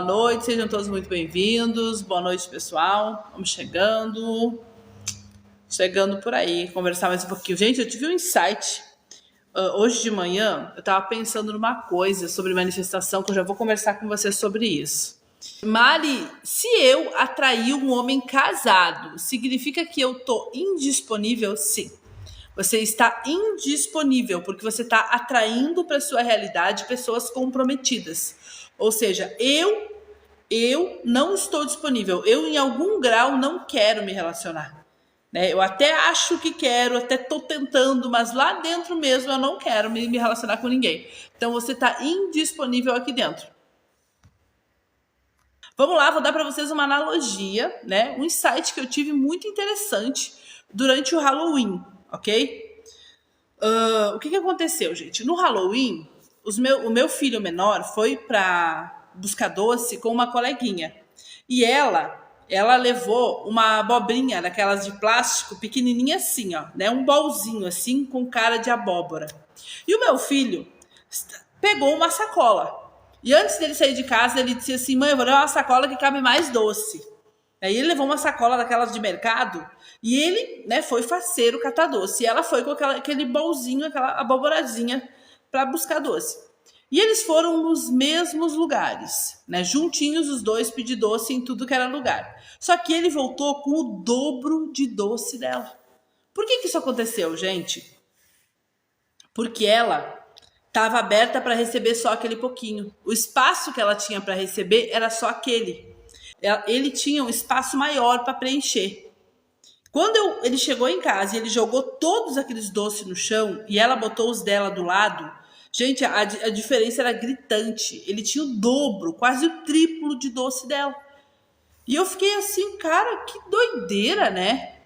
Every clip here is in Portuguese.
Boa noite, sejam todos muito bem-vindos. Boa noite, pessoal. Vamos chegando por aí, conversar mais um pouquinho. Gente, eu tive um insight. Hoje de manhã, eu estava pensando numa coisa sobre manifestação, que eu já vou conversar com você sobre isso. Mari, se eu atrair um homem casado, significa que eu tô indisponível? Sim. Você está indisponível, porque você está atraindo para sua realidade pessoas comprometidas. Ou seja, eu não estou disponível. Eu, em algum grau, não quero me relacionar. Né? Eu até acho que quero, até estou tentando, mas lá dentro mesmo eu não quero me relacionar com ninguém. Então você está indisponível aqui dentro. Vamos lá, vou dar para vocês uma analogia, né? Um insight que eu tive muito interessante durante o Halloween, ok? O que aconteceu, gente? No Halloween, o meu filho menor foi para buscar doce com uma coleguinha. E ela levou uma abobrinha daquelas de plástico, pequenininha assim, ó, né? Um bolzinho assim, com cara de abóbora. E o meu filho pegou uma sacola. E antes dele sair de casa, ele disse assim: mãe, eu vou levar uma sacola que cabe mais doce. Aí ele levou uma sacola daquelas de mercado e ele, né, foi faceiro catar doce. E ela foi com aquele bolzinho, aquela aboborazinha para buscar doce. E eles foram nos mesmos lugares, né, juntinhos os dois pedir doce em tudo que era lugar. Só que ele voltou com o dobro de doce dela. Por que isso aconteceu, gente? Porque ela estava aberta para receber só aquele pouquinho. O espaço que ela tinha para receber era só aquele. Ele tinha um espaço maior para preencher. Quando ele chegou em casa e ele jogou todos aqueles doces no chão e ela botou os dela do lado, gente, a diferença era gritante. Ele tinha o dobro, quase o triplo de doce dela. E eu fiquei assim, cara, que doideira, né?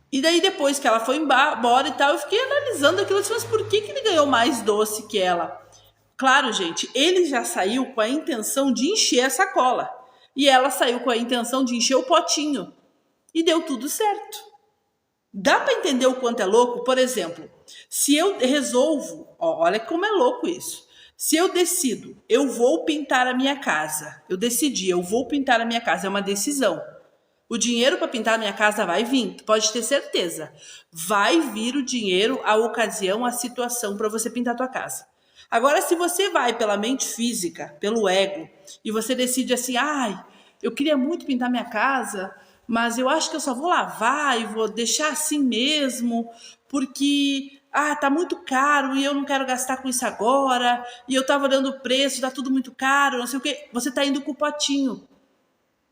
E daí depois que ela foi embora e tal, eu fiquei analisando aquilo, mas por que ele ganhou mais doce que ela? Claro, gente, ele já saiu com a intenção de encher a sacola. E ela saiu com a intenção de encher o potinho. E deu tudo certo. Dá para entender o quanto é louco? Por exemplo, se eu resolvo, olha como é louco isso. Se eu decido, eu vou pintar a minha casa. Eu decidi, eu vou pintar a minha casa. É uma decisão. O dinheiro para pintar a minha casa vai vir, pode ter certeza. Vai vir o dinheiro, a ocasião, a situação para você pintar a tua casa. Agora, se você vai pela mente física, pelo ego, e você decide assim, ai, eu queria muito pintar minha casa, mas eu acho que eu só vou lavar e vou deixar assim mesmo, porque tá muito caro e eu não quero gastar com isso agora, e eu tava olhando o preço, tá tudo muito caro, não sei o quê. Você tá indo com o potinho.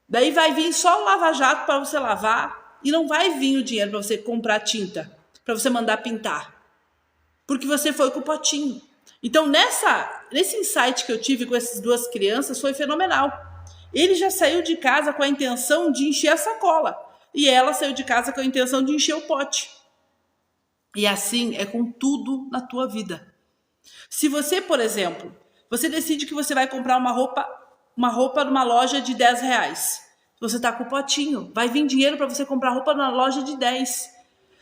Daí vai vir só o lava-jato para você lavar e não vai vir o dinheiro para você comprar tinta, para você mandar pintar. Porque você foi com o potinho. Então, nesse insight que eu tive com essas duas crianças, foi fenomenal. Ele já saiu de casa com a intenção de encher a sacola. E ela saiu de casa com a intenção de encher o pote. E assim é com tudo na tua vida. Se você, por exemplo, você decide que você vai comprar uma roupa numa loja de R$10. Você tá com o potinho. Vai vir dinheiro para você comprar roupa na loja de 10.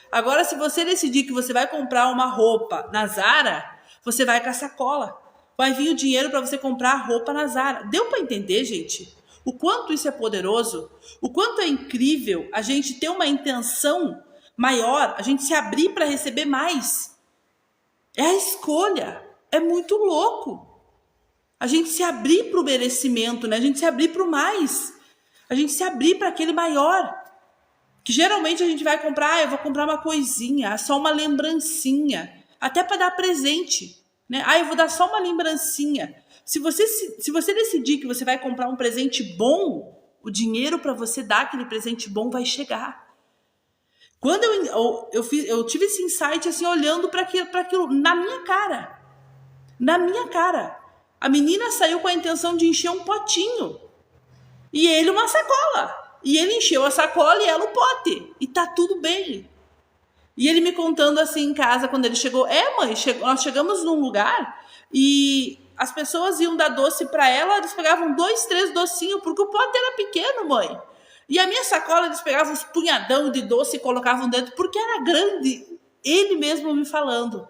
Agora, se você decidir que você vai comprar uma roupa na Zara, você vai com a sacola. Vai vir o dinheiro para você comprar a roupa na Zara. Deu para entender, gente? O quanto isso é poderoso? O quanto é incrível a gente ter uma intenção maior, a gente se abrir para receber mais. É a escolha. É muito louco. A gente se abrir para o merecimento, né? A gente se abrir para o mais. A gente se abrir para aquele maior. Que geralmente a gente vai comprar, eu vou comprar uma coisinha, só uma lembrancinha. Até para dar presente, né? Eu vou dar só uma lembrancinha. Se você decidir que você vai comprar um presente bom, o dinheiro para você dar aquele presente bom vai chegar. Quando eu tive esse insight assim, olhando para aquilo na minha cara. Na minha cara. A menina saiu com a intenção de encher um potinho. E ele uma sacola. E ele encheu a sacola e ela o pote. E tá tudo bem. E ele me contando assim em casa, quando ele chegou. Mãe, nós chegamos num lugar e as pessoas iam dar doce para ela, eles pegavam 2, 3 docinhos, porque o pote era pequeno, mãe. E a minha sacola, eles pegavam uns punhadão de doce e colocavam dentro, porque era grande. Ele mesmo me falando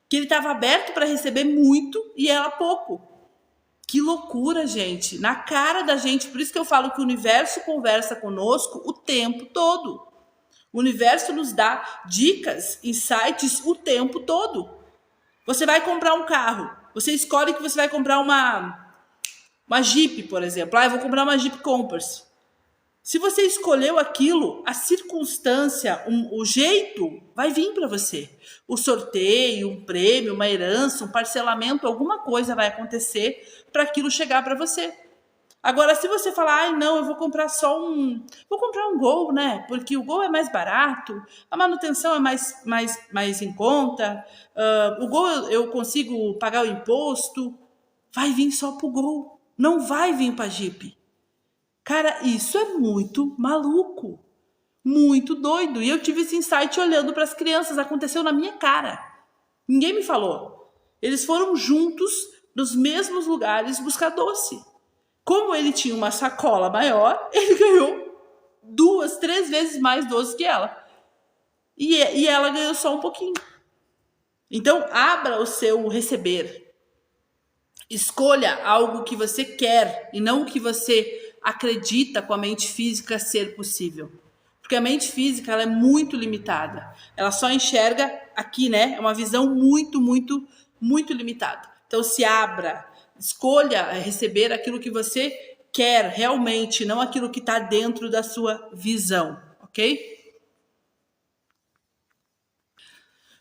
que ele estava aberto para receber muito e ela pouco. Que loucura, gente. Na cara da gente. Por isso que eu falo que o universo conversa conosco o tempo todo. O universo nos dá dicas, insights o tempo todo. Você vai comprar um carro. Você escolhe que você vai comprar uma Jeep, por exemplo. Eu vou comprar uma Jeep Compass. Se você escolheu aquilo, a circunstância, o jeito vai vir para você. O sorteio, um prêmio, uma herança, um parcelamento, alguma coisa vai acontecer para aquilo chegar para você. Agora, se você falar, ai não, eu vou comprar vou comprar um Gol, né? Porque o Gol é mais barato, a manutenção é mais em conta, o Gol eu consigo pagar o imposto, vai vir só pro Gol, não vai vir pra Jeep. Cara, isso é muito maluco, muito doido. E eu tive esse insight olhando para as crianças, aconteceu na minha cara. Ninguém me falou. Eles foram juntos nos mesmos lugares buscar doce. Como ele tinha uma sacola maior, ele ganhou 2, 3 vezes mais doce que ela. E ela ganhou só um pouquinho. Então, abra o seu receber. Escolha algo que você quer e não o que você acredita com a mente física ser possível. Porque a mente física ela é muito limitada. Ela só enxerga aqui, né? É uma visão muito, muito, muito limitada. Então se abra, escolha receber aquilo que você quer realmente, não aquilo que está dentro da sua visão, ok?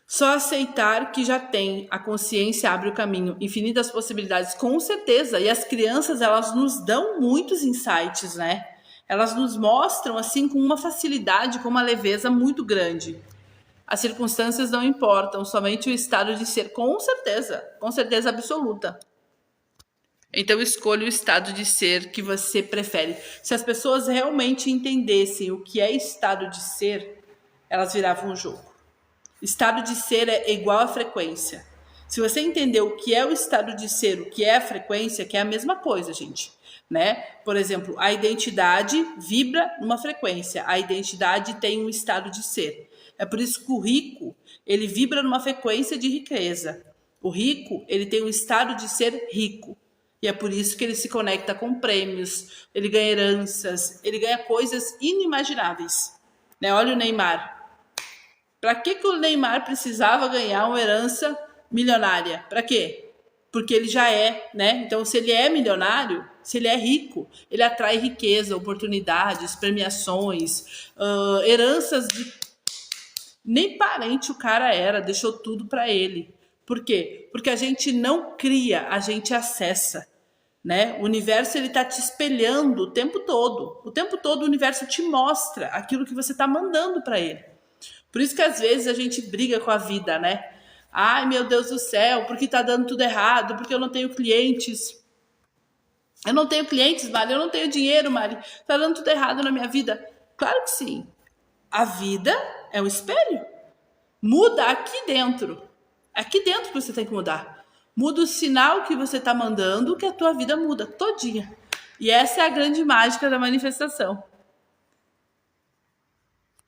Só aceitar que já tem, a consciência abre o caminho, infinitas possibilidades, com certeza. E as crianças, elas nos dão muitos insights, né? Elas nos mostram, assim, com uma facilidade, com uma leveza muito grande. As circunstâncias não importam, somente o estado de ser, com certeza absoluta. Então escolha o estado de ser que você prefere. Se as pessoas realmente entendessem o que é estado de ser, elas viravam o jogo. Estado de ser é igual a frequência. Se você entender o que é o estado de ser, o que é a frequência, que é a mesma coisa, gente, né? Por exemplo, a identidade vibra numa frequência. A identidade tem um estado de ser. É por isso que o rico, ele vibra numa frequência de riqueza. O rico, ele tem um estado de ser rico. E é por isso que ele se conecta com prêmios, ele ganha heranças, ele ganha coisas inimagináveis. Né? Olha o Neymar. Para que o Neymar precisava ganhar uma herança milionária? Para quê? Porque ele já é, né? Então, se ele é milionário, se ele é rico, ele atrai riqueza, oportunidades, premiações, heranças de... Nem parente o cara era, deixou tudo para ele. Por quê? Porque a gente não cria, a gente acessa. Né? O universo ele tá te espelhando o tempo todo. O tempo todo o universo te mostra aquilo que você tá mandando para ele. Por isso que às vezes a gente briga com a vida, né? Ai, meu Deus do céu, porque tá dando tudo errado, porque eu não tenho clientes. Eu não tenho clientes, Mari, eu não tenho dinheiro, Mari. Tá dando tudo errado na minha vida. Claro que sim. A vida é um espelho. Muda aqui dentro. Aqui dentro que você tem que mudar. Muda o sinal que você tá mandando, que a tua vida muda todinha. E essa é a grande mágica da manifestação.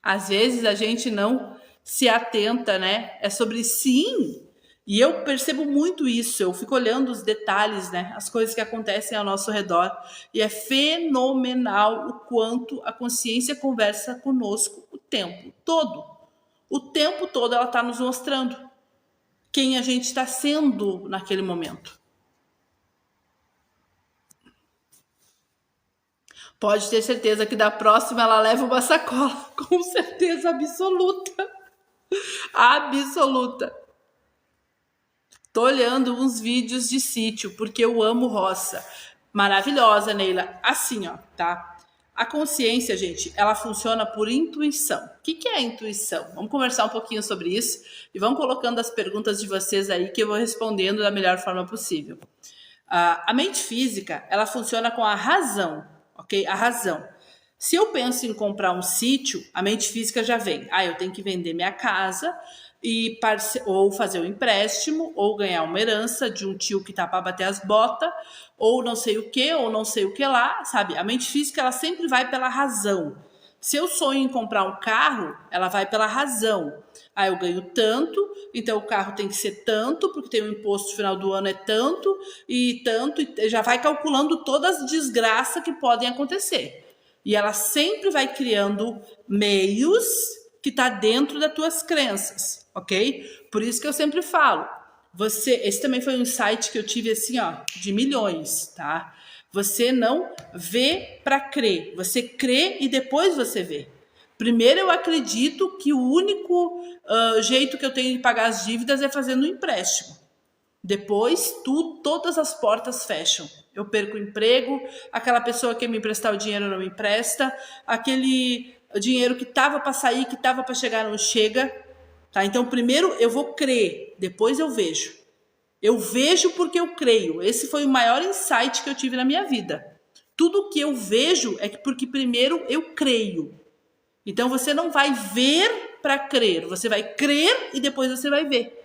Às vezes a gente não se atenta, né? É sobre sim. E eu percebo muito isso. Eu fico olhando os detalhes, né? As coisas que acontecem ao nosso redor. E é fenomenal o quanto a consciência conversa conosco o tempo todo. O tempo todo ela está nos mostrando quem a gente está sendo naquele momento. Pode ter certeza que da próxima ela leva uma sacola, com certeza absoluta. Absoluta. Tô olhando uns vídeos de sítio, porque eu amo roça. Maravilhosa, Neila. Assim, ó, tá? A consciência, gente, ela funciona por intuição. O que é intuição? Vamos conversar um pouquinho sobre isso e vamos colocando as perguntas de vocês aí que eu vou respondendo da melhor forma possível. A mente física, ela funciona com a razão, ok? A razão. Se eu penso em comprar um sítio, a mente física já vem. Eu tenho que vender minha casa ou fazer um empréstimo, ou ganhar uma herança de um tio que tá para bater as botas, ou não sei o que, ou não sei o que lá, sabe? A mente física, ela sempre vai pela razão. Se eu sonho em comprar um carro, ela vai pela razão. Eu ganho tanto, então o carro tem que ser tanto, porque tem o imposto final do ano é tanto, e já vai calculando todas as desgraças que podem acontecer. E ela sempre vai criando meios que tá dentro das tuas crenças, ok? Por isso que eu sempre falo, esse também foi um insight que eu tive assim, ó, de milhões, tá? Você não vê para crer, você crê e depois você vê. Primeiro, eu acredito que o único jeito que eu tenho de pagar as dívidas é fazendo um empréstimo. Depois, todas as portas fecham. Eu perco o emprego, aquela pessoa que me emprestar o dinheiro não me empresta, aquele dinheiro que estava para sair, que estava para chegar, não chega. Tá? Então, primeiro eu vou crer, depois eu vejo. Eu vejo porque eu creio. Esse foi o maior insight que eu tive na minha vida. Tudo que eu vejo é porque primeiro eu creio. Então você não vai ver para crer, você vai crer e depois você vai ver.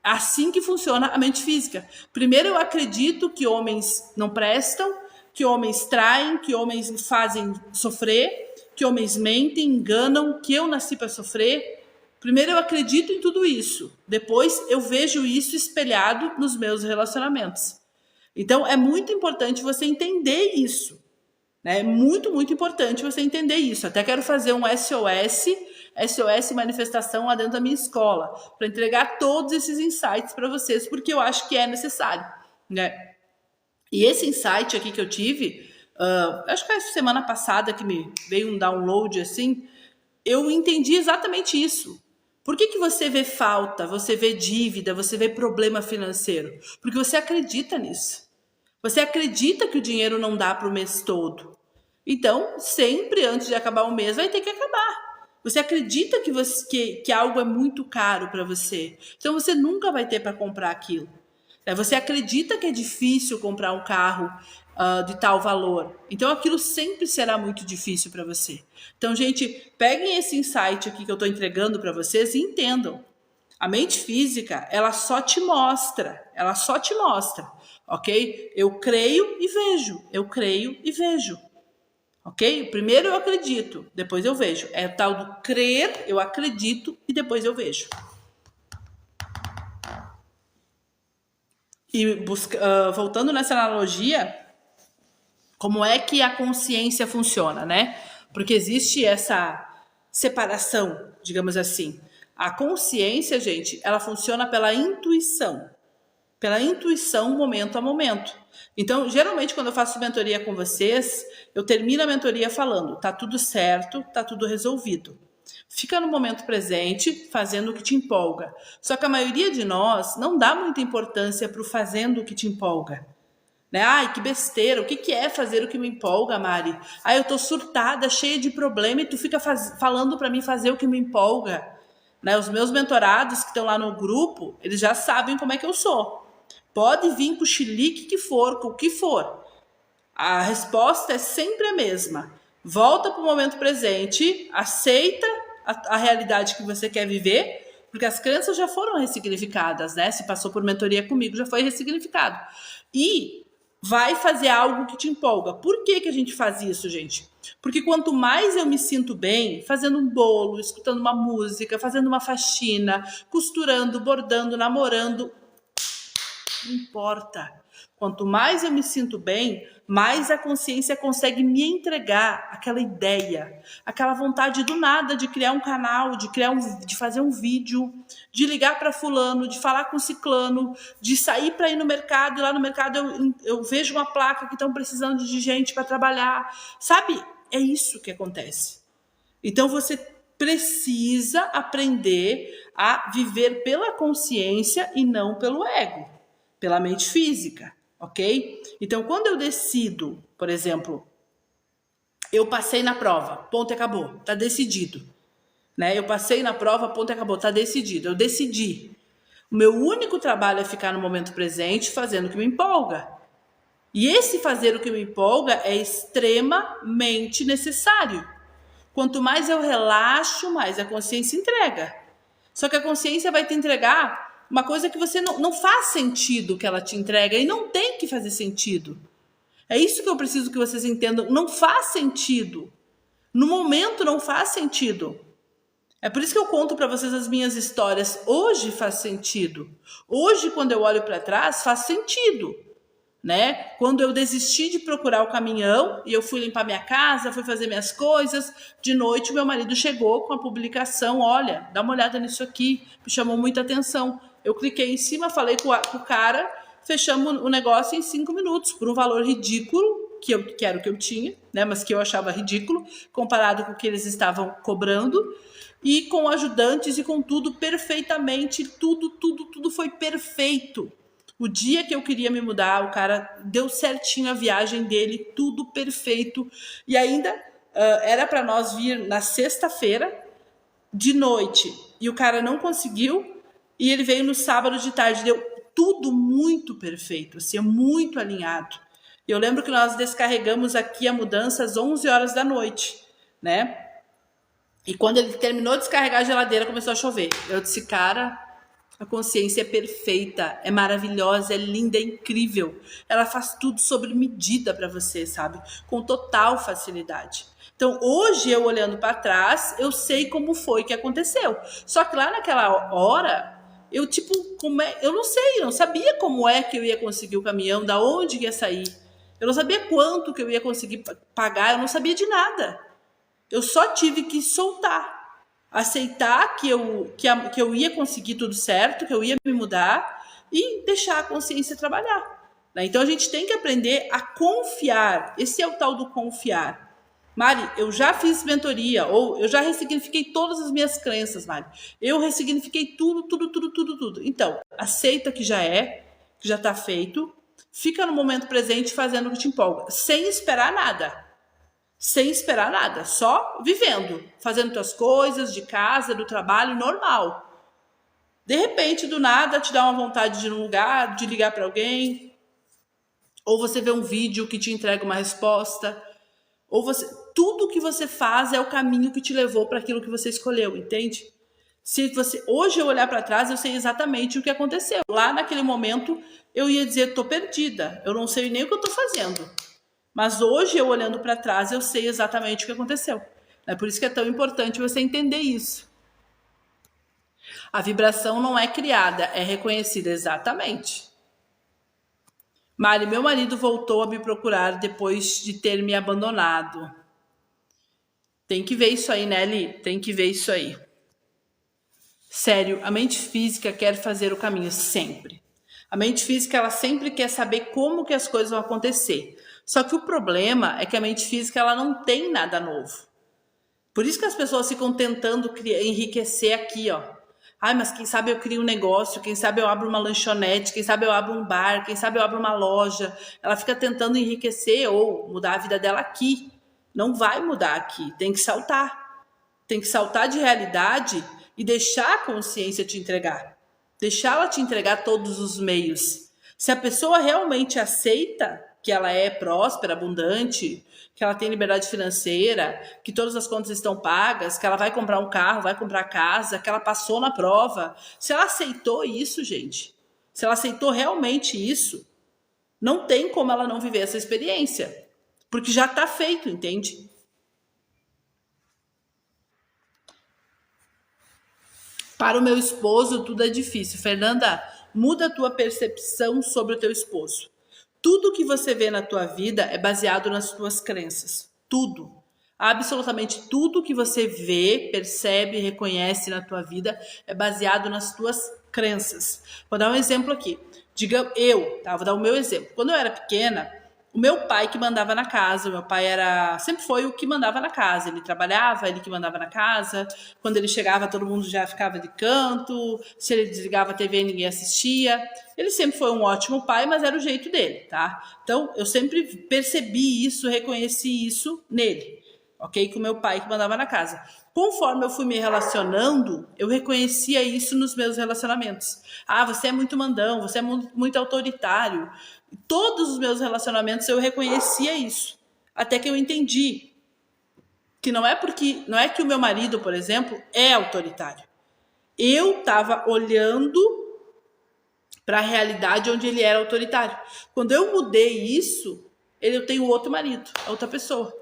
Assim que funciona a mente física. Primeiro eu acredito que homens não prestam, que homens traem, que homens fazem sofrer, que homens mentem, enganam, que eu nasci para sofrer. Primeiro eu acredito em tudo isso. Depois eu vejo isso espelhado nos meus relacionamentos. Então é muito importante você entender isso. É muito, muito importante você entender isso. Até quero fazer um SOS manifestação lá dentro da minha escola, para entregar todos esses insights para vocês, porque eu acho que é necessário, né? E esse insight aqui que eu tive, acho que a semana passada que me veio um download assim, eu entendi exatamente isso. Por que você vê falta, você vê dívida, você vê problema financeiro? Porque você acredita nisso. Você acredita que o dinheiro não dá para o mês todo. Então, sempre antes de acabar o mês, vai ter que acabar. Você acredita que algo é muito caro para você. Então, você nunca vai ter para comprar aquilo. Você acredita que é difícil comprar um carro de tal valor. Então, aquilo sempre será muito difícil para você. Então, gente, peguem esse insight aqui que eu estou entregando para vocês e entendam. A mente física, ela só te mostra, ok? Eu creio e vejo, eu creio e vejo, ok? Primeiro eu acredito, depois eu vejo. É o tal do crer, eu acredito e depois eu vejo. E voltando nessa analogia, como é que a consciência funciona, né? Porque existe essa separação, digamos assim. A consciência, gente, ela funciona pela intuição. Pela intuição, momento a momento. Então, geralmente, quando eu faço mentoria com vocês, eu termino a mentoria falando, tá tudo certo, tá tudo resolvido. Fica no momento presente, fazendo o que te empolga. Só que a maioria de nós não dá muita importância para o fazendo o que te empolga. Né? Ai, que besteira, o que é fazer o que me empolga, Mari? Ai, eu tô surtada, cheia de problema e tu fica falando para mim fazer o que me empolga. Né? Os meus mentorados que estão lá no grupo, eles já sabem como é que eu sou. Pode vir com o chilique que for, com o que for. A resposta é sempre a mesma. Volta para o momento presente, aceita a realidade que você quer viver, porque as crenças já foram ressignificadas, né? Se passou por mentoria comigo, já foi ressignificado. E vai fazer algo que te empolga. Por que a gente faz isso, gente? Porque quanto mais eu me sinto bem, fazendo um bolo, escutando uma música, fazendo uma faxina, costurando, bordando, namorando, não importa. Quanto mais eu me sinto bem, mais a consciência consegue me entregar aquela ideia, aquela vontade do nada de criar um canal, de fazer um vídeo, de ligar para fulano, de falar com ciclano, de sair para ir no mercado, e lá no mercado eu vejo uma placa que estão precisando de gente para trabalhar. Sabe? É isso que acontece. Então você precisa aprender a viver pela consciência e não pelo ego, pela mente física. Ok? Então, quando eu decido, por exemplo, eu passei na prova, ponto e acabou, tá decidido. Né? Eu passei na prova, ponto e acabou, tá decidido. Eu decidi. O meu único trabalho é ficar no momento presente, fazendo o que me empolga. E esse fazer o que me empolga é extremamente necessário. Quanto mais eu relaxo, mais a consciência entrega. Só que a consciência vai te entregar uma coisa que você não faz sentido que ela te entrega e não tem que fazer sentido. É isso que eu preciso que vocês entendam. Não faz sentido. No momento não faz sentido. É por isso que eu conto para vocês as minhas histórias. Hoje faz sentido. Hoje, quando eu olho para trás, faz sentido, né? Quando eu desisti de procurar o caminhão e eu fui limpar minha casa, fui fazer minhas coisas, de noite meu marido chegou com a publicação, olha, dá uma olhada nisso aqui, me chamou muita atenção. Eu cliquei em cima, falei com o cara, fechamos o negócio em 5 minutos, por um valor ridículo, que era o que eu tinha, né? Mas que eu achava ridículo, comparado com o que eles estavam cobrando, e com ajudantes e com tudo perfeitamente, tudo foi perfeito. O dia que eu queria me mudar, o cara deu certinho a viagem dele, tudo perfeito. E ainda era para nós vir na sexta-feira, de noite. E o cara não conseguiu. E ele veio no sábado de tarde. Deu tudo muito perfeito, assim, muito alinhado. Eu lembro que nós descarregamos aqui a mudança às 11 horas da noite, né? E quando ele terminou de descarregar a geladeira, começou a chover. Eu disse, cara, a consciência é perfeita, é maravilhosa, é linda, é incrível. Ela faz tudo sobre medida para você, sabe? Com total facilidade. Então, hoje, eu olhando para trás, eu sei como foi que aconteceu. Só que lá naquela hora, eu eu não sei, eu não sabia como é que eu ia conseguir o caminhão, da onde ia sair. Eu não sabia quanto que eu ia conseguir pagar, eu não sabia de nada. Eu só tive que soltar, aceitar que eu ia conseguir tudo certo, que eu ia me mudar e deixar a consciência trabalhar, né? Então a gente tem que aprender a confiar. Esse é o tal do confiar. Mari, eu já fiz mentoria, ou eu já ressignifiquei todas as minhas crenças, Mari. Eu ressignifiquei tudo. Então, aceita que já está feito, fica no momento presente fazendo o que te empolga, sem esperar nada. Sem esperar nada, só vivendo, fazendo tuas coisas de casa, do trabalho, normal. De repente, do nada, te dá uma vontade de ir num lugar, de ligar para alguém, ou você vê um vídeo que te entrega uma resposta, ou tudo que você faz é o caminho que te levou para aquilo que você escolheu, entende? Se você hoje eu olhar para trás, eu sei exatamente o que aconteceu. Lá naquele momento, eu ia dizer, tô perdida, eu não sei nem o que eu tô fazendo. Mas hoje, eu olhando para trás, eu sei exatamente o que aconteceu. É por isso que é tão importante você entender isso. A vibração não é criada, é reconhecida, exatamente. Mari, meu marido voltou a me procurar depois de ter me abandonado. Tem que ver isso aí, né, Li? Tem que ver isso aí. Sério, a mente física quer fazer o caminho sempre. A mente física, ela sempre quer saber como que as coisas vão acontecer. Só que o problema é que a mente física, ela não tem nada novo. Por isso que as pessoas ficam tentando enriquecer aqui, ó. Ai, mas quem sabe eu crio um negócio, quem sabe eu abro uma lanchonete, quem sabe eu abro um bar, quem sabe eu abro uma loja. Ela fica tentando enriquecer ou mudar a vida dela aqui. Não vai mudar aqui, tem que saltar. Tem que saltar de realidade e deixar a consciência te entregar. Deixar ela te entregar todos os meios. Se a pessoa realmente aceita que ela é próspera, abundante, que ela tem liberdade financeira, que todas as contas estão pagas, que ela vai comprar um carro, vai comprar casa, que ela passou na prova. Se ela aceitou isso, gente, se ela aceitou realmente isso, não tem como ela não viver essa experiência. Porque já está feito, entende? Para o meu esposo, tudo é difícil. Fernanda, muda a tua percepção sobre o teu esposo. Tudo que você vê na tua vida é baseado nas tuas crenças. Tudo. Absolutamente tudo que você vê, percebe, reconhece na tua vida é baseado nas tuas crenças. Vou dar um exemplo aqui. Diga vou dar o meu exemplo. Quando eu era pequena, o meu pai que mandava na casa, o meu pai sempre foi o que mandava na casa. Ele trabalhava, ele que mandava na casa. Quando ele chegava, todo mundo já ficava de canto. Se ele desligava a TV, ninguém assistia. Ele sempre foi um ótimo pai, mas era o jeito dele, tá? Então, eu sempre percebi isso, reconheci isso nele, ok? Com o meu pai que mandava na casa. Conforme eu fui me relacionando, eu reconhecia isso nos meus relacionamentos. Ah, você é muito mandão, você é muito autoritário. Todos os meus relacionamentos eu reconhecia isso. Até que eu entendi que não é que o meu marido, por exemplo, é autoritário. Eu estava olhando para a realidade onde ele era autoritário. Quando eu mudei isso, eu tenho outro marido, outra pessoa.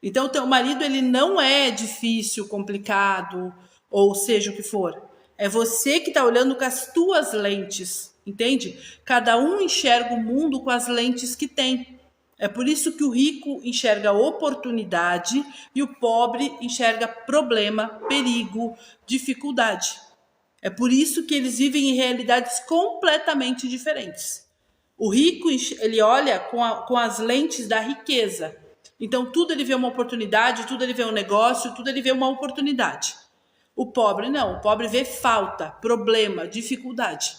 Então, o teu marido, ele não é difícil, complicado, ou seja o que for. É você que está olhando com as tuas lentes, entende? Cada um enxerga o mundo com as lentes que tem. É por isso que o rico enxerga oportunidade e o pobre enxerga problema, perigo, dificuldade. É por isso que eles vivem em realidades completamente diferentes. O rico, ele olha com as lentes da riqueza. Então, tudo ele vê uma oportunidade, tudo ele vê um negócio, tudo ele vê uma oportunidade. O pobre não, o pobre vê falta, problema, dificuldade.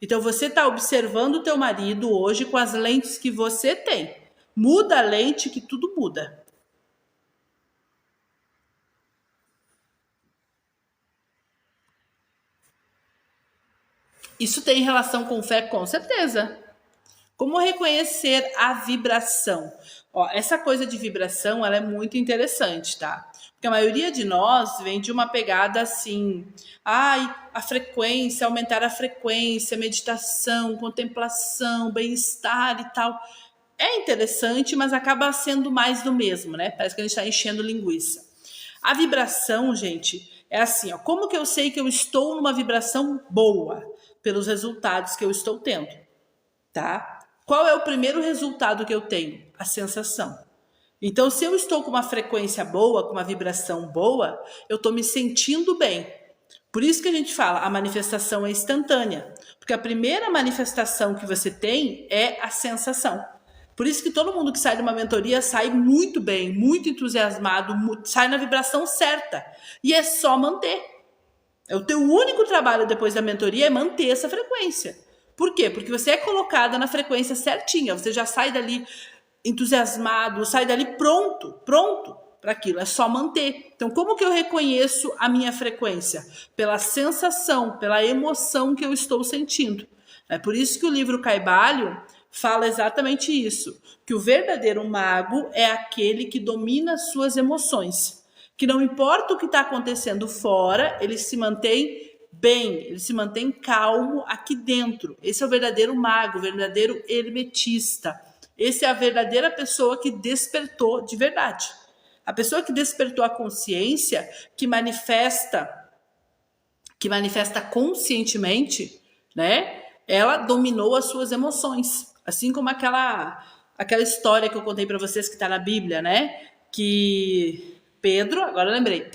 Então, você está observando o teu marido hoje com as lentes que você tem. Muda a lente que tudo muda. Isso tem relação com fé, com certeza. Como reconhecer a vibração? Ó, essa coisa de vibração, ela é muito interessante, tá? Porque a maioria de nós vem de uma pegada assim, ai, a frequência, aumentar a frequência, meditação, contemplação, bem-estar e tal. É interessante, mas acaba sendo mais do mesmo, né? Parece que a gente está enchendo linguiça. A vibração, gente, é assim, ó, como que eu sei que eu estou numa vibração boa? Pelos resultados que eu estou tendo, tá? Qual é o primeiro resultado que eu tenho? A sensação. Então, se eu estou com uma frequência boa, com uma vibração boa, eu estou me sentindo bem. Por isso que a gente fala, a manifestação é instantânea. Porque a primeira manifestação que você tem é a sensação. Por isso que todo mundo que sai de uma mentoria sai muito bem, muito entusiasmado, sai na vibração certa. E é só manter. O teu único trabalho depois da mentoria é manter essa frequência. Por quê? Porque você é colocada na frequência certinha. Você já sai dali entusiasmado, sai dali pronto para aquilo. É só manter. Então, como que eu reconheço a minha frequência? Pela sensação, pela emoção que eu estou sentindo. É por isso que o livro Caibalho fala exatamente isso. Que o verdadeiro mago é aquele que domina as suas emoções. Que não importa o que está acontecendo fora, ele se mantém bem, ele se mantém calmo aqui dentro. Esse é o verdadeiro mago, o verdadeiro hermetista. Esse é a verdadeira pessoa que despertou de verdade. A pessoa que despertou a consciência, que manifesta conscientemente, né? Ela dominou as suas emoções. Assim como aquela história que eu contei para vocês que está na Bíblia, né? Que Pedro, agora eu lembrei,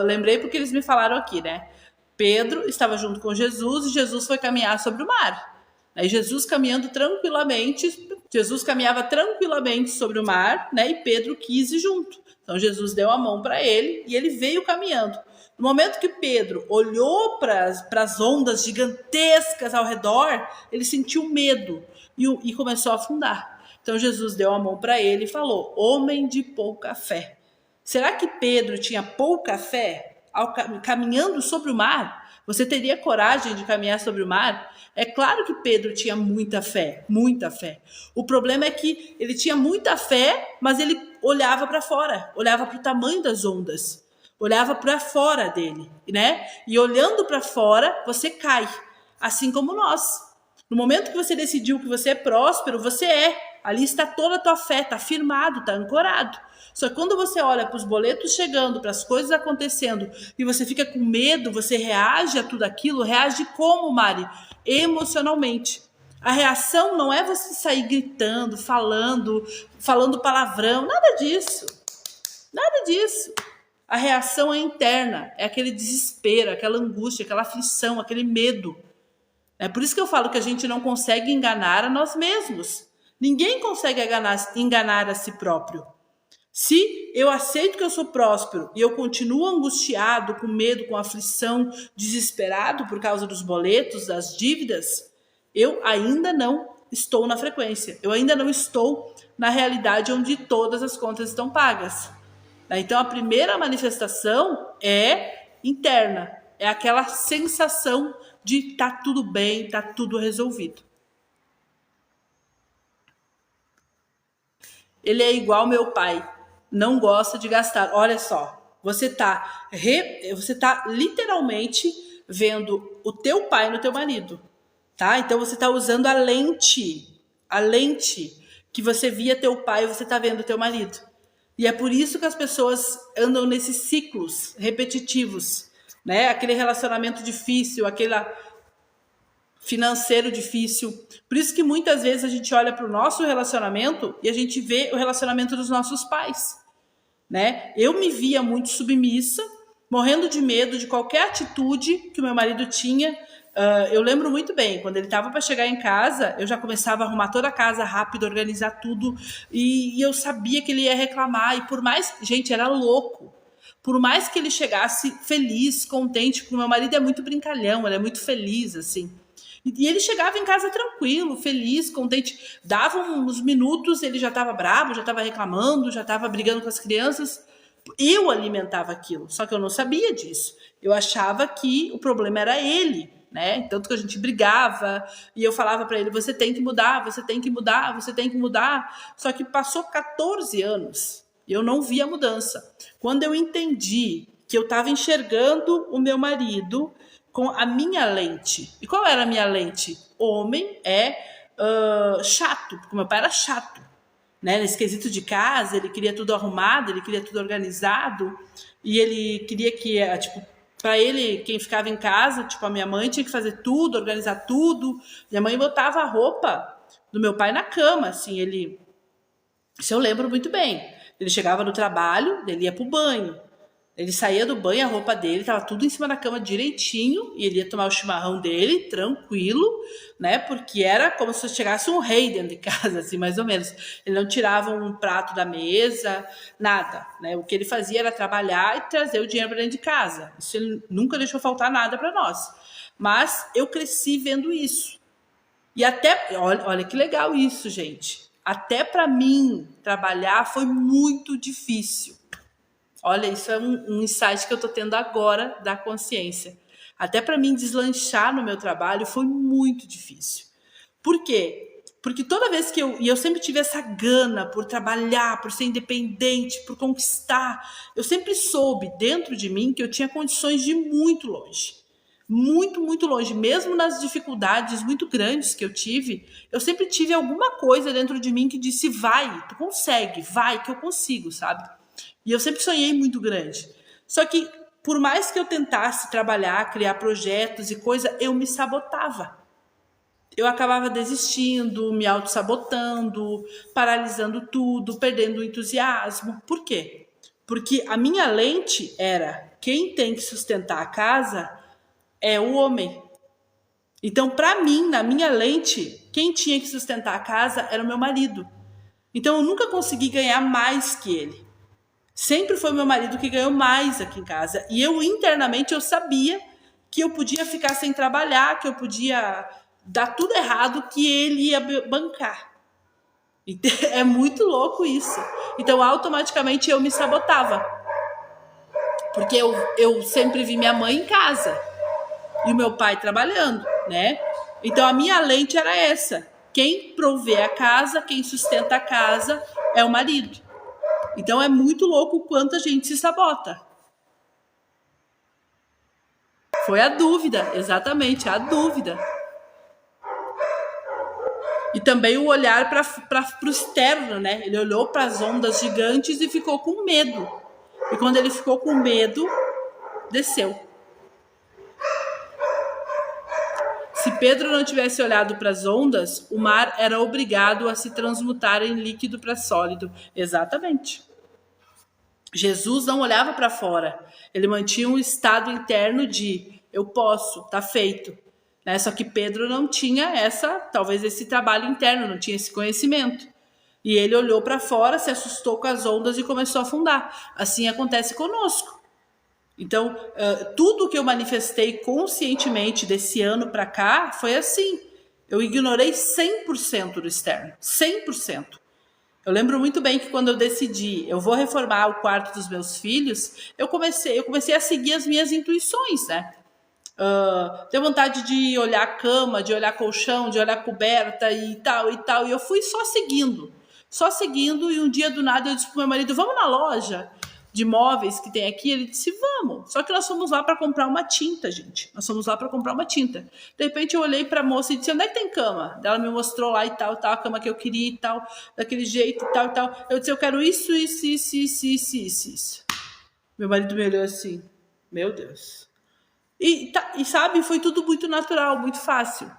lembrei porque eles me falaram aqui, né? Pedro estava junto com Jesus e Jesus foi caminhar sobre o mar. Aí Jesus caminhando tranquilamente, Jesus caminhava tranquilamente sobre o mar, né? E Pedro quis ir junto. Então Jesus deu a mão para ele e ele veio caminhando. No momento que Pedro olhou para as ondas gigantescas ao redor, ele sentiu medo e começou a afundar. Então Jesus deu a mão para ele e falou: homem de pouca fé. Será que Pedro tinha pouca fé caminhando sobre o mar? Você teria coragem de caminhar sobre o mar? É claro que Pedro tinha muita fé, muita fé. O problema é que ele tinha muita fé, mas ele olhava para fora, olhava para o tamanho das ondas, olhava para fora dele, né? E olhando para fora, você cai, assim como nós. No momento que você decidiu que você é próspero, você é. Ali está toda a tua fé, está firmado, está ancorado. Só que quando você olha para os boletos chegando, para as coisas acontecendo, e você fica com medo, você reage a tudo aquilo, reage como, Mari? Emocionalmente. A reação não é você sair gritando, falando palavrão, nada disso. Nada disso. A reação é interna, é aquele desespero, aquela angústia, aquela aflição, aquele medo. É por isso que eu falo que a gente não consegue enganar a nós mesmos. Ninguém consegue enganar a si próprio. Se eu aceito que eu sou próspero e eu continuo angustiado, com medo, com aflição, desesperado por causa dos boletos, das dívidas, eu ainda não estou na frequência. Eu ainda não estou na realidade onde todas as contas estão pagas. Então, a primeira manifestação é interna. É aquela sensação de tá tudo bem, tá tudo resolvido. Ele é igual meu pai, não gosta de gastar. Olha só, você tá literalmente vendo o teu pai no teu marido, tá? Então você tá usando a lente que você via teu pai, você tá vendo teu marido. E é por isso que as pessoas andam nesses ciclos repetitivos, né? Aquele relacionamento difícil, aquele financeiro difícil. Por isso que muitas vezes a gente olha para o nosso relacionamento e a gente vê o relacionamento dos nossos pais, né? Eu me via muito submissa, morrendo de medo de qualquer atitude que o meu marido tinha. Eu lembro muito bem, quando ele estava para chegar em casa, eu já começava a arrumar toda a casa rápido, organizar tudo, e eu sabia que ele ia reclamar, e por mais... Gente, era louco. Por mais que ele chegasse feliz, contente, porque o meu marido é muito brincalhão, ele é muito feliz, assim. E ele chegava em casa tranquilo, feliz, contente. Dava uns minutos, ele já estava bravo, já estava reclamando, já estava brigando com as crianças. Eu alimentava aquilo, só que eu não sabia disso. Eu achava que o problema era ele, né? Tanto que a gente brigava e eu falava para ele: você tem que mudar, você tem que mudar, você tem que mudar. Só que passou 14 anos e eu não vi a mudança. Quando eu entendi que eu estava enxergando o meu marido com a minha lente. E qual era a minha lente? Homem é chato, porque meu pai era chato, né? Nesse quesito de casa, ele queria tudo arrumado, ele queria tudo organizado, e ele queria que, tipo, para ele, quem ficava em casa, tipo, a minha mãe tinha que fazer tudo, organizar tudo. Minha mãe botava a roupa do meu pai na cama, assim, ele... Isso eu lembro muito bem. Ele chegava do trabalho, ele ia pro banho. Ele saía do banho, a roupa dele estava tudo em cima da cama direitinho, e ele ia tomar o chimarrão dele, tranquilo, né? Porque era como se chegasse um rei dentro de casa, assim, mais ou menos. Ele não tirava um prato da mesa, nada, né? O que ele fazia era trabalhar e trazer o dinheiro para dentro de casa. Isso ele nunca deixou faltar nada para nós. Mas eu cresci vendo isso. E até, olha que legal isso, gente. Até para mim trabalhar foi muito difícil. Olha, isso é um insight que eu estou tendo agora da consciência. Até para mim deslanchar no meu trabalho foi muito difícil. Por quê? Porque toda vez que eu sempre tive essa gana por trabalhar, por ser independente, por conquistar, eu sempre soube dentro de mim que eu tinha condições de ir muito longe. Muito, muito longe. Mesmo nas dificuldades muito grandes que eu tive, eu sempre tive alguma coisa dentro de mim que disse: vai, tu consegue, vai que eu consigo, sabe? E eu sempre sonhei muito grande. Só que, por mais que eu tentasse trabalhar, criar projetos e coisa, eu me sabotava. Eu acabava desistindo, me auto-sabotando, paralisando tudo, perdendo o entusiasmo. Por quê? Porque a minha lente era: quem tem que sustentar a casa é o homem. Então, para mim, na minha lente, quem tinha que sustentar a casa era o meu marido. Então, eu nunca consegui ganhar mais que ele. Sempre foi meu marido que ganhou mais aqui em casa. E eu, internamente, eu sabia que eu podia ficar sem trabalhar, que eu podia dar tudo errado, que ele ia bancar. É muito louco isso. Então, automaticamente, eu me sabotava. Porque eu sempre vi minha mãe em casa e o meu pai trabalhando, né? Então, a minha lente era essa. Quem provê a casa, quem sustenta a casa é o marido. Então é muito louco o quanto a gente se sabota. Foi a dúvida, exatamente, a dúvida. E também o olhar para o externo, né? Ele olhou para as ondas gigantes e ficou com medo. E quando ele ficou com medo, desceu. Se Pedro não tivesse olhado para as ondas, o mar era obrigado a se transmutar em líquido para sólido. Exatamente. Jesus não olhava para fora. Ele mantinha um estado interno de: eu posso, tá feito. Né? Só que Pedro não tinha talvez esse trabalho interno, não tinha esse conhecimento. E ele olhou para fora, se assustou com as ondas e começou a afundar. Assim acontece conosco. Então, tudo que eu manifestei conscientemente desse ano para cá foi assim. Eu ignorei 100% do externo. 100%. Eu lembro muito bem que quando eu decidi, eu vou reformar o quarto dos meus filhos, eu comecei a seguir as minhas intuições, né? Tenho vontade de olhar a cama, de olhar colchão, de olhar coberta e tal, e eu fui só seguindo, e um dia do nada eu disse pro meu marido: vamos na loja? de móveis que tem aqui, ele disse, vamos. Só que nós fomos lá para comprar uma tinta, gente. Nós fomos lá para comprar uma tinta. De repente eu olhei para a moça e disse, onde é que tem cama? Ela me mostrou lá e tal, a cama que eu queria e tal, daquele jeito e tal, e tal. Eu disse, eu quero isso, isso, isso, isso, isso, isso, isso. Meu marido me olhou assim, meu Deus. E sabe, foi tudo muito natural, muito fácil.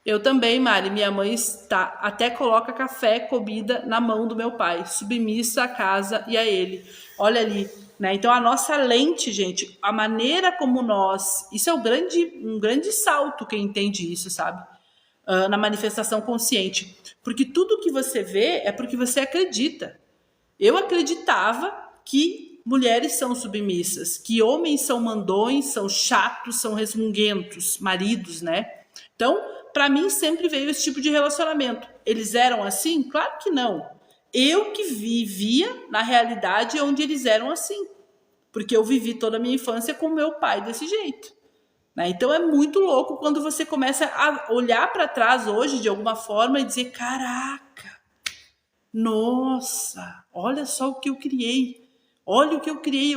Eu também, Mari, minha mãe está, até coloca café, comida na mão do meu pai, submissa à casa e a ele. Olha ali, né? Então a nossa lente, gente, a maneira como nós, isso é um grande salto quem entende isso, sabe? Na manifestação consciente. Porque tudo que você vê é porque você acredita. Eu acreditava que mulheres são submissas, que homens são mandões, são chatos, são resmunguentos, maridos, né? Então, para mim sempre veio esse tipo de relacionamento. Eles eram assim? Claro que não. Eu que vivia na realidade onde eles eram assim. Porque eu vivi toda a minha infância com meu pai desse jeito. Né? Então é muito louco quando você começa a olhar para trás hoje de alguma forma e dizer, caraca, nossa, olha só o que eu criei. Olha o que eu criei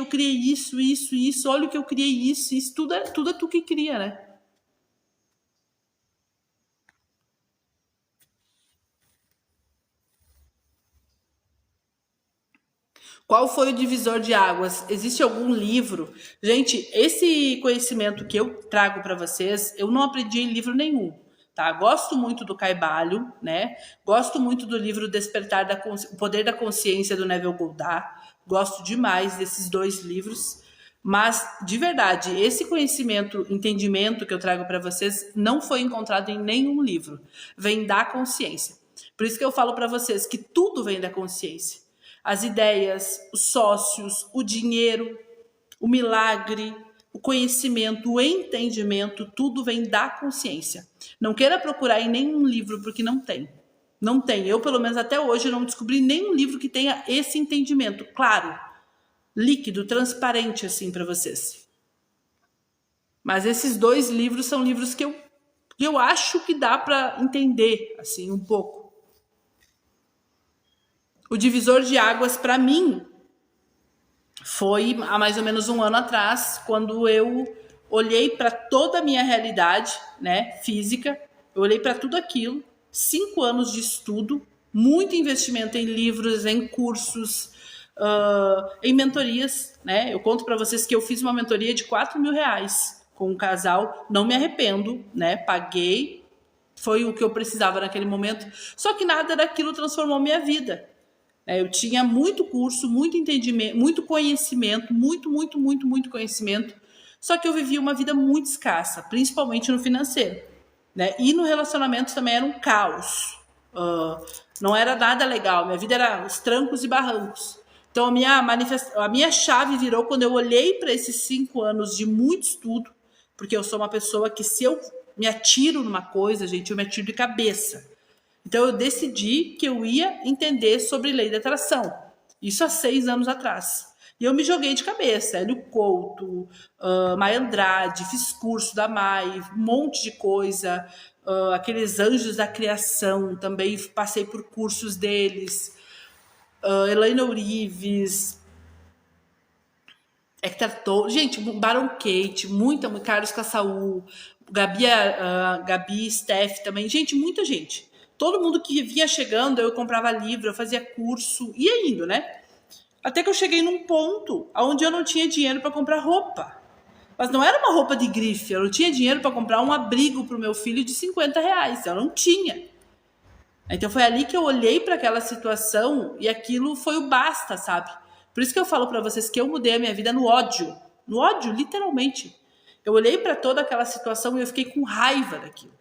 isso, isso, isso, olha o que eu criei isso, isso, tudo é tu que cria, né? Qual foi o divisor de águas? Existe algum livro? Gente, esse conhecimento que eu trago para vocês, eu não aprendi em livro nenhum. Tá? Gosto muito do Caibalho, né? Gosto muito do livro Despertar o Poder da Consciência do Neville Goddard. Gosto demais desses dois livros. Mas, de verdade, esse conhecimento, entendimento que eu trago para vocês não foi encontrado em nenhum livro. Vem da consciência. Por isso que eu falo para vocês que tudo vem da consciência. As ideias, os sócios, o dinheiro, o milagre, o conhecimento, o entendimento, tudo vem da consciência. Não queira procurar em nenhum livro, porque não tem. Não tem. Eu, pelo menos até hoje, não descobri nenhum livro que tenha esse entendimento. Claro, líquido, transparente, assim, para vocês. Mas esses dois livros são livros que eu acho que dá para entender, assim, um pouco. O divisor de águas, para mim, foi há mais ou menos um ano atrás, quando eu olhei para toda a minha realidade, né, física, eu olhei para tudo aquilo, 5 anos de estudo, muito investimento em livros, em cursos, em mentorias, né? Eu conto para vocês que eu fiz uma mentoria de R$ 4.000 com um casal, não me arrependo, né? Paguei, foi o que eu precisava naquele momento, só que nada daquilo transformou minha vida. Eu tinha muito curso, muito entendimento, muito conhecimento, muito conhecimento. Só que eu vivia uma vida muito escassa, principalmente no financeiro. Né? E no relacionamento também era um caos. Não era nada legal. Minha vida era os trancos e barrancos. Então a minha chave virou quando eu olhei para esses 5 anos de muito estudo, porque eu sou uma pessoa que se eu me atiro numa coisa, gente, eu me atiro de cabeça. Então eu decidi que eu ia entender sobre lei da atração. Isso há 6 anos atrás. E eu me joguei de cabeça. Hélio Couto, Maia Andrade, fiz curso da Mai, um monte de coisa. Aqueles anjos da criação, também passei por cursos deles. Elaine Ourives, Hector Tolle, gente, Baron Kate, Carlos Cassaú, Gabi, Steph também. Gente, muita gente. Todo mundo que vinha chegando, eu comprava livro, eu fazia curso, ia indo, né? Até que eu cheguei num ponto onde eu não tinha dinheiro para comprar roupa. Mas não era uma roupa de grife, eu não tinha dinheiro para comprar um abrigo para o meu filho de R$ 50, eu não tinha. Então foi ali que eu olhei para aquela situação e aquilo foi o basta, sabe? Por isso que eu falo para vocês que eu mudei a minha vida no ódio. No ódio, literalmente. Eu olhei para toda aquela situação e eu fiquei com raiva daquilo.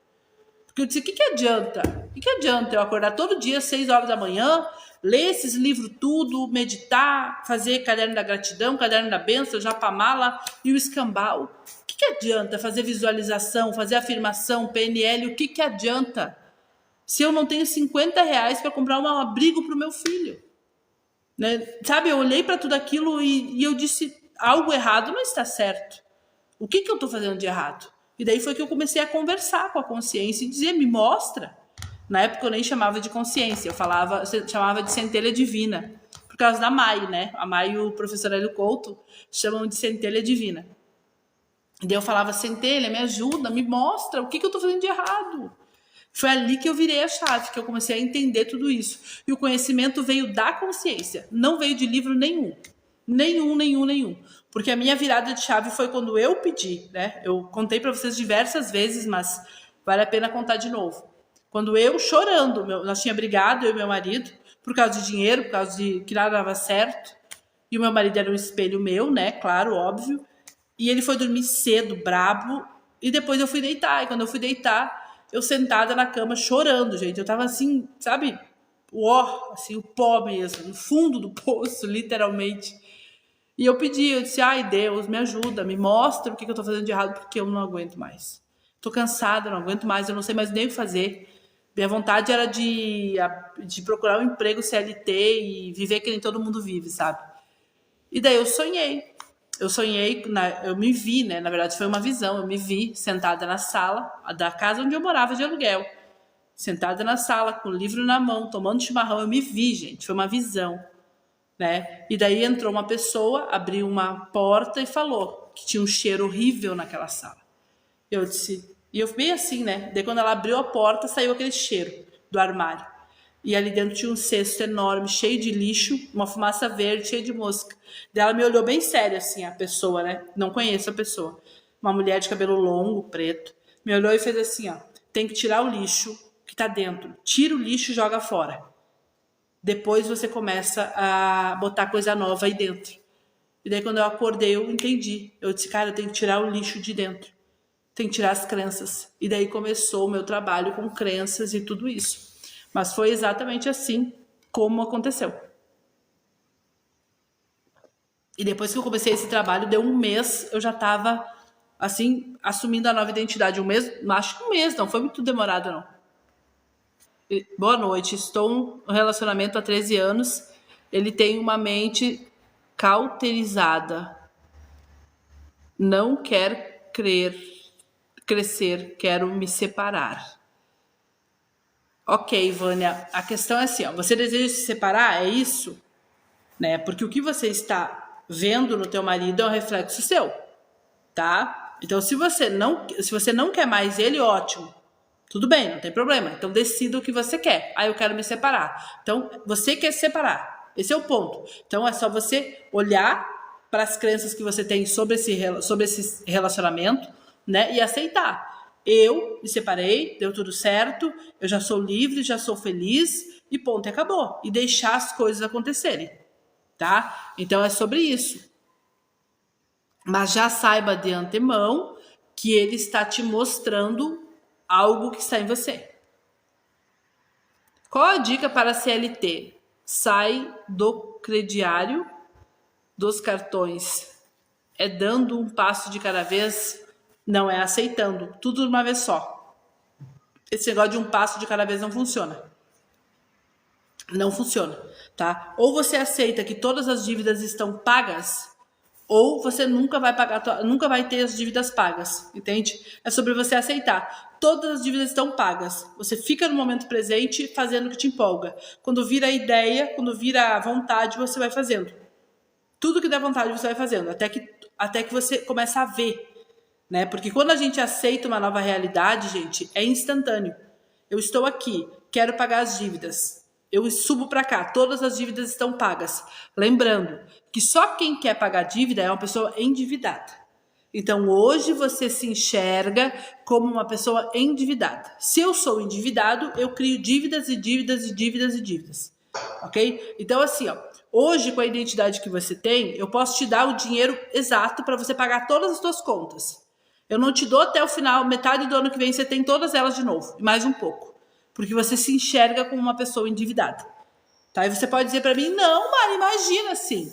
Porque eu disse, o que adianta? O que adianta eu acordar todo dia às 6 horas da manhã, ler esses livros tudo, meditar, fazer caderno da gratidão, caderno da bênção, japamala e o escambau? O que adianta fazer visualização, fazer afirmação, PNL? O que adianta se eu não tenho R$ 50 para comprar um abrigo para o meu filho? Né? Sabe, eu olhei para tudo aquilo e eu disse, algo errado não está certo. O que eu estou fazendo de errado? E daí foi que eu comecei a conversar com a consciência e dizer, me mostra. Na época eu nem chamava de consciência, chamava de centelha divina. por causa da Mai, né? A Mai e o professor Hélio Couto chamam de centelha divina. E daí eu falava, centelha, me ajuda, me mostra o que eu tô fazendo de errado. Foi ali que eu virei a chave, que eu comecei a entender tudo isso. E o conhecimento veio da consciência, não veio de livro nenhum. Nenhum. Porque a minha virada de chave foi quando eu pedi, né? Eu contei para vocês diversas vezes, mas vale a pena contar de novo. Quando eu, chorando, nós tínhamos brigado, eu e meu marido, por causa de dinheiro, por causa de que nada dava certo. E o meu marido era um espelho meu, né? Claro, óbvio. E ele foi dormir cedo, brabo. E depois eu fui deitar. E quando eu fui deitar, eu sentada na cama chorando, gente. Eu tava assim, sabe? Assim, o pó mesmo, no fundo do poço, literalmente. E eu pedi, eu disse, ai Deus, me ajuda, me mostra o que eu tô fazendo de errado, porque eu não aguento mais. Tô cansada, não aguento mais, eu não sei mais nem o que fazer. Minha vontade era de procurar um emprego CLT e viver que nem todo mundo vive, sabe? E daí eu sonhei. Eu me vi, né? Na verdade foi uma visão, eu me vi sentada na sala da casa onde eu morava de aluguel. Sentada na sala, com o livro na mão, tomando chimarrão, eu me vi, gente, foi uma visão. Né? E daí entrou uma pessoa, abriu uma porta e falou que tinha um cheiro horrível naquela sala. Eu disse, e eu bem assim, né? Daí quando ela abriu a porta, saiu aquele cheiro do armário. E ali dentro tinha um cesto enorme, cheio de lixo, uma fumaça verde, cheia de mosca. Daí ela me olhou bem séria, assim, a pessoa, né? Não conheço a pessoa. Uma mulher de cabelo longo, preto. Me olhou e fez assim, ó. Tem que tirar o lixo que tá dentro. Tira o lixo e joga fora. Depois você começa a botar coisa nova aí dentro. E daí quando eu acordei, eu entendi. Eu disse, cara, eu tenho que tirar o lixo de dentro. Tem que tirar as crenças. E daí começou o meu trabalho com crenças e tudo isso. Mas foi exatamente assim como aconteceu. E depois que eu comecei esse trabalho, deu um mês, eu já estava, assim, assumindo a nova identidade. Um mês, acho que um mês, não foi muito demorado, não. Boa noite, estou em um relacionamento há 13 anos. Ele tem uma mente cauterizada. Não quer crescer, quero me separar. Ok, Vânia, a questão é assim, ó, você deseja se separar, é isso? Né? Porque o que você está vendo no teu marido é um reflexo seu, tá? Então, se você não quer mais ele, ótimo. Tudo bem, não tem problema. Então, decida o que você quer. Ah, eu quero me separar. Então, você quer se separar. Esse é o ponto. Então, é só você olhar para as crenças que você tem sobre esse relacionamento, né? E aceitar. Eu me separei, deu tudo certo, eu já sou livre, já sou feliz e ponto, e acabou. E deixar as coisas acontecerem, tá? Então, é sobre isso. Mas já saiba de antemão que ele está te mostrando algo que está em você. Qual a dica para a CLT? Sai do crediário dos cartões. É dando um passo de cada vez, não é aceitando, tudo de uma vez só. Esse negócio de um passo de cada vez não funciona. Não funciona, tá? Ou você aceita que todas as dívidas estão pagas, ou você nunca vai pagar, nunca vai ter as dívidas pagas, entende? É sobre você aceitar. Todas as dívidas estão pagas. Você fica no momento presente fazendo o que te empolga. Quando vira a ideia, quando vira a vontade, você vai fazendo. Tudo que dá vontade você vai fazendo, até que você começa a ver, né? Porque quando a gente aceita uma nova realidade, gente, é instantâneo. Eu estou aqui, quero pagar as dívidas. Eu subo para cá, todas as dívidas estão pagas. Lembrando que só quem quer pagar dívida é uma pessoa endividada. Então, hoje você se enxerga como uma pessoa endividada. Se eu sou endividado, eu crio dívidas e dívidas e dívidas e dívidas. Ok? Então, assim, ó, hoje, com a identidade que você tem, eu posso te dar o dinheiro exato para você pagar todas as suas contas. Eu não te dou até o final, metade do ano que vem você tem todas elas de novo, e mais um pouco. Porque você se enxerga como uma pessoa endividada. Tá? E você pode dizer para mim, não, Mari, imagina assim.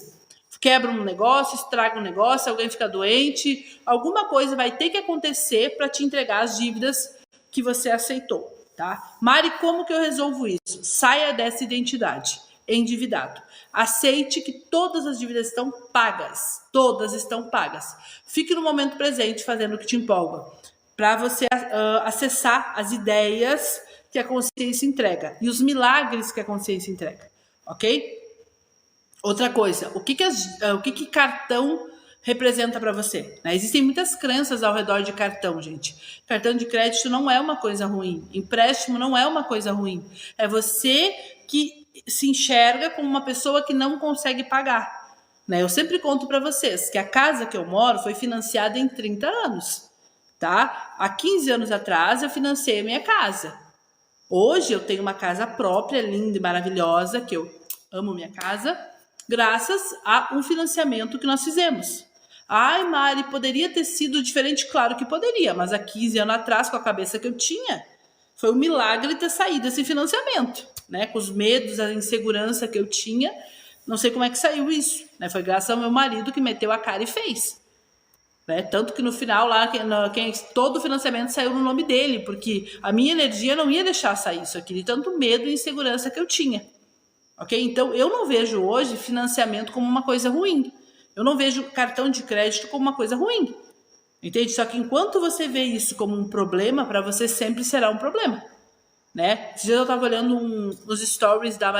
Quebra um negócio, estraga um negócio, alguém fica doente, alguma coisa vai ter que acontecer para te entregar as dívidas que você aceitou. Tá? Mari, como que eu resolvo isso? Saia dessa identidade, endividado. Aceite que todas as dívidas estão pagas. Todas estão pagas. Fique no momento presente fazendo o que te empolga. Para você acessar as ideias que a consciência entrega. E os milagres que a consciência entrega. Ok? Outra coisa, o que que cartão representa para você? Né? Existem muitas crenças ao redor de cartão, gente. Cartão de crédito não é uma coisa ruim. Empréstimo não é uma coisa ruim. É você que se enxerga como uma pessoa que não consegue pagar. Né? Eu sempre conto para vocês que a casa que eu moro foi financiada em 30 anos. Tá? Há 15 anos atrás eu financei a minha casa. Hoje eu tenho uma casa própria, linda e maravilhosa, que eu amo minha casa, graças a um financiamento que nós fizemos. Ai, Mari, poderia ter sido diferente? Claro que poderia, mas há 15 anos atrás, com a cabeça que eu tinha, foi um milagre ter saído esse financiamento, né? Com os medos, a insegurança que eu tinha, não sei como é que saiu isso, né? Foi graças ao meu marido que meteu a cara e fez. Né? Tanto que no final lá todo o financiamento saiu no nome dele, porque a minha energia não ia deixar sair isso aqui, de tanto medo e insegurança que eu tinha. Ok? Então eu não vejo hoje financiamento como uma coisa ruim. Eu não vejo cartão de crédito como uma coisa ruim. Entende? Só que enquanto você vê isso como um problema, para você sempre será um problema. Né? Esses dias eu estava olhando os stories da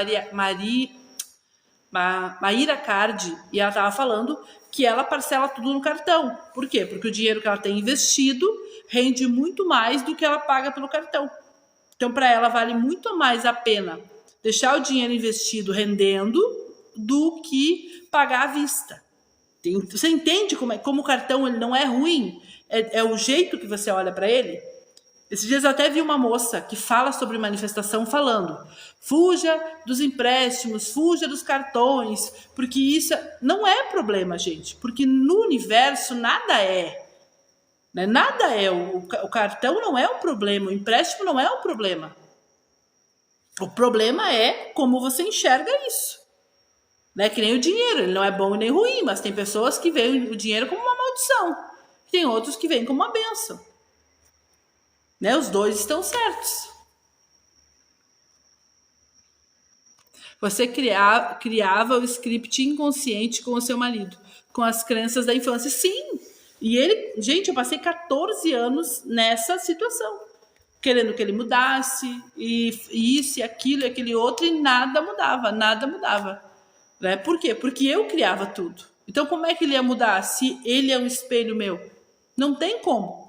Maíra Cardi, e ela estava falando que ela parcela tudo no cartão. Por quê? Porque o dinheiro que ela tem investido rende muito mais do que ela paga pelo cartão. Então, para ela, vale muito mais a pena deixar o dinheiro investido rendendo do que pagar à vista. Você entende como o cartão ele não é ruim? É o jeito que você olha para ele? Esses dias eu até vi uma moça que fala sobre manifestação falando: fuja dos empréstimos, fuja dos cartões, porque isso não é problema, gente, porque no universo nada é. Né? Nada é. O cartão não é um problema, o empréstimo não é um problema. O problema é como você enxerga isso. Né? Que nem o dinheiro, ele não é bom e nem ruim, mas tem pessoas que veem o dinheiro como uma maldição, tem outros que veem como uma bênção. Né? Os dois estão certos. Você criava o script inconsciente com o seu marido, com as crenças da infância. Sim. E ele, gente, eu passei 14 anos nessa situação, querendo que ele mudasse, e isso, e aquilo, e aquele outro, e nada mudava, nada mudava. Né? Por quê? Porque eu criava tudo. Então, como é que ele ia mudar se ele é um espelho meu? Não tem como.